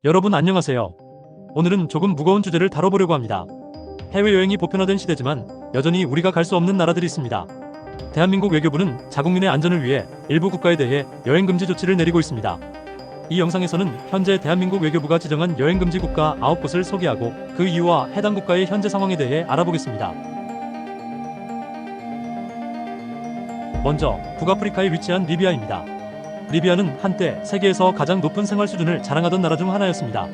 여러분 안녕하세요. 오늘은 조금 무거운 주제를 다뤄보려고 합니다. 해외여행이 보편화된 시대지만 여전히 우리가 갈 수 없는 나라들이 있습니다. 대한민국 외교부는 자국민의 안전을 위해 일부 국가에 대해 여행금지 조치를 내리고 있습니다. 이 영상에서는 현재 대한민국 외교부가 지정한 여행금지 국가 9곳을 소개하고 그 이유와 해당 국가의 현재 상황에 대해 알아보겠습니다. 먼저 북아프리카에 위치한 리비아입니다. 리비아는 한때 세계에서 가장 높은 생활 수준을 자랑하던 나라 중 하나였습니다.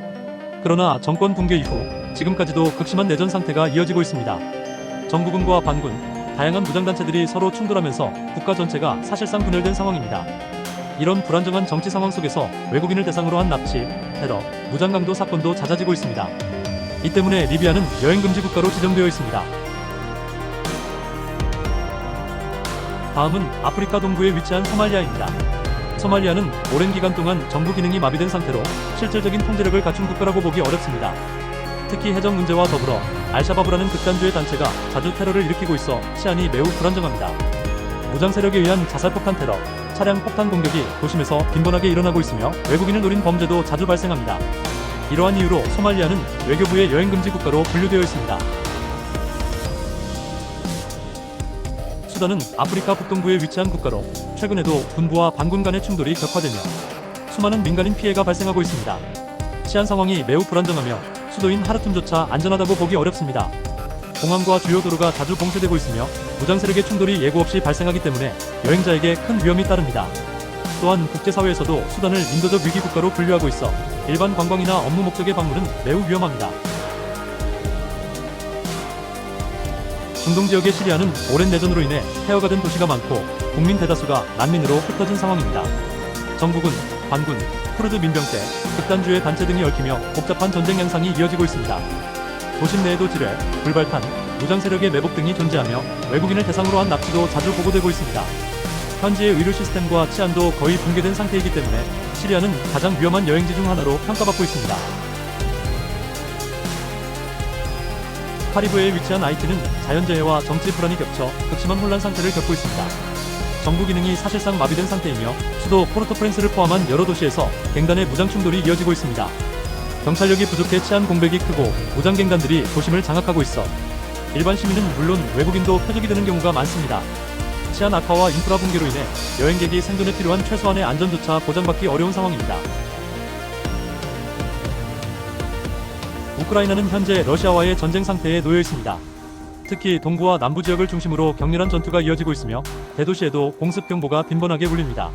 그러나 정권 붕괴 이후 지금까지도 극심한 내전 상태가 이어지고 있습니다. 정부군과 반군, 다양한 무장단체들이 서로 충돌하면서 국가 전체가 사실상 분열된 상황입니다. 이런 불안정한 정치 상황 속에서 외국인을 대상으로 한 납치, 테러, 무장강도 사건도 잦아지고 있습니다. 이 때문에 리비아는 여행금지 국가로 지정되어 있습니다. 다음은 아프리카 동부에 위치한 소말리아입니다. 소말리아는 오랜 기간 동안 정부 기능이 마비된 상태로 실질적인 통제력을 갖춘 국가라고 보기 어렵습니다. 특히 해적 문제와 더불어 알샤바브라는 극단주의 단체가 자주 테러를 일으키고 있어 치안이 매우 불안정합니다. 무장 세력에 의한 자살폭탄 테러, 차량 폭탄 공격이 도심에서 빈번하게 일어나고 있으며 외국인을 노린 범죄도 자주 발생합니다. 이러한 이유로 소말리아는 외교부의 여행금지 국가로 분류되어 있습니다. 수단은 아프리카 북동부에 위치한 국가로 최근에도 군부와 반군 간의 충돌이 격화되며 수많은 민간인 피해가 발생하고 있습니다. 치안 상황이 매우 불안정하며 수도인 하르툼조차 안전하다고 보기 어렵습니다. 공항과 주요 도로가 자주 봉쇄되고 있으며 무장 세력의 충돌이 예고 없이 발생하기 때문에 여행자에게 큰 위험이 따릅니다. 또한 국제사회에서도 수단을 인도적 위기 국가로 분류하고 있어 일반 관광이나 업무 목적의 방문은 매우 위험합니다. 중동 지역의 시리아는 오랜 내전으로 인해 폐허가 된 도시가 많고 국민 대다수가 난민으로 흩어진 상황입니다. 정부군, 반군, 쿠르드 민병대, 극단주의 단체 등이 얽히며 복잡한 전쟁 양상이 이어지고 있습니다. 도심 내에도 지뢰, 불발탄, 무장 세력의 매복 등이 존재하며 외국인을 대상으로 한 납치도 자주 보고되고 있습니다. 현지의 의료 시스템과 치안도 거의 붕괴된 상태이기 때문에 시리아는 가장 위험한 여행지 중 하나로 평가받고 있습니다. 카리브해에 위치한 하이티는 자연재해와 정치 불안이 겹쳐 극심한 혼란 상태를 겪고 있습니다. 정부 기능이 사실상 마비된 상태이며 수도 포르토프렌스를 포함한 여러 도시에서 갱단의 무장 충돌이 이어지고 있습니다. 경찰력이 부족해 치안 공백이 크고 무장갱단들이 도심을 장악하고 있어 일반 시민은 물론 외국인도 표적이 되는 경우가 많습니다. 치안 악화와 인프라 붕괴로 인해 여행객이 생존에 필요한 최소한의 안전조차 보장받기 어려운 상황입니다. 우크라이나는 현재 러시아와의 전쟁 상태에 놓여 있습니다. 특히 동부와 남부 지역을 중심으로 격렬한 전투가 이어지고 있으며 대도시에도 공습 경보가 빈번하게 울립니다.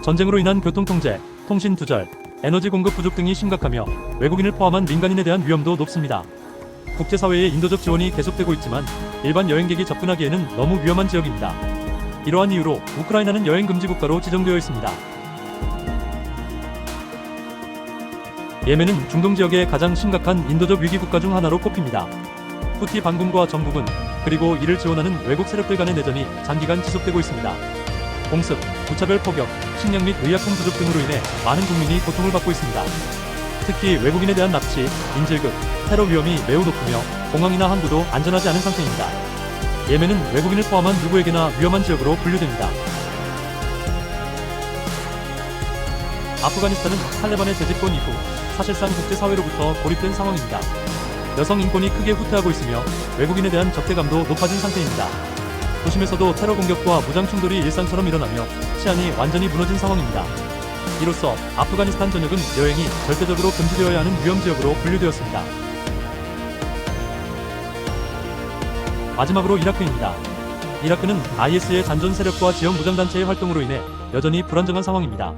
전쟁으로 인한 교통 통제, 통신 두절, 에너지 공급 부족 등이 심각하며 외국인을 포함한 민간인에 대한 위험도 높습니다. 국제사회의 인도적 지원이 계속되고 있지만 일반 여행객이 접근하기에는 너무 위험한 지역입니다. 이러한 이유로 우크라이나는 여행금지 국가로 지정되어 있습니다. 예멘은 중동 지역의 가장 심각한 인도적 위기 국가 중 하나로 꼽힙니다. 후티 반군과 정부군, 그리고 이를 지원하는 외국 세력들 간의 내전이 장기간 지속되고 있습니다. 공습, 무차별 폭격, 식량 및 의약품 부족 등으로 인해 많은 국민이 고통을 받고 있습니다. 특히 외국인에 대한 납치, 인질극, 테러 위험이 매우 높으며 공항이나 항구도 안전하지 않은 상태입니다. 예멘은 외국인을 포함한 누구에게나 위험한 지역으로 분류됩니다. 아프가니스탄은 탈레반의 재집권 이후 사실상 국제사회로부터 고립된 상황입니다. 여성 인권이 크게 후퇴하고 있으며 외국인에 대한 적대감도 높아진 상태입니다. 도심에서도 테러 공격과 무장 충돌이 일상처럼 일어나며 치안이 완전히 무너진 상황입니다. 이로써 아프가니스탄 전역은 여행이 절대적으로 금지되어야 하는 위험지역으로 분류되었습니다. 마지막으로 이라크입니다. 이라크는 IS의 잔존 세력과 지역 무장단체의 활동으로 인해 여전히 불안정한 상황입니다.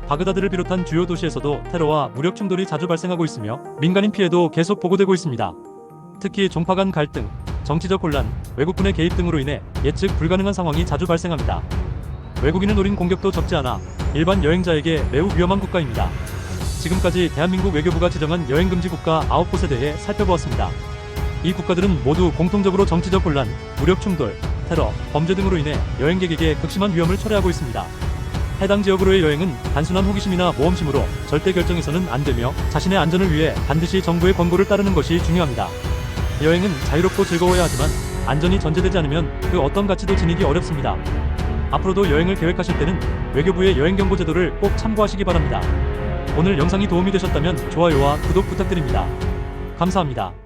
바그다드를 비롯한 주요 도시에서도 테러와 무력 충돌이 자주 발생하고 있으며 민간인 피해도 계속 보고되고 있습니다. 특히 종파 간 갈등, 정치적 혼란, 외국군의 개입 등으로 인해 예측 불가능한 상황이 자주 발생합니다. 외국인을 노린 공격도 적지 않아 일반 여행자에게 매우 위험한 국가입니다. 지금까지 대한민국 외교부가 지정한 여행금지 국가 9곳에 대해 살펴보았습니다. 이 국가들은 모두 공통적으로 정치적 혼란, 무력 충돌, 테러, 범죄 등으로 인해 여행객에게 극심한 위험을 초래하고 있습니다. 해당 지역으로의 여행은 단순한 호기심이나 모험심으로 절대 결정해서는 안 되며 자신의 안전을 위해 반드시 정부의 권고를 따르는 것이 중요합니다. 여행은 자유롭고 즐거워야 하지만 안전이 전제되지 않으면 그 어떤 가치도 지니기 어렵습니다. 앞으로도 여행을 계획하실 때는 외교부의 여행경보 제도를 꼭 참고하시기 바랍니다. 오늘 영상이 도움이 되셨다면 좋아요와 구독 부탁드립니다. 감사합니다.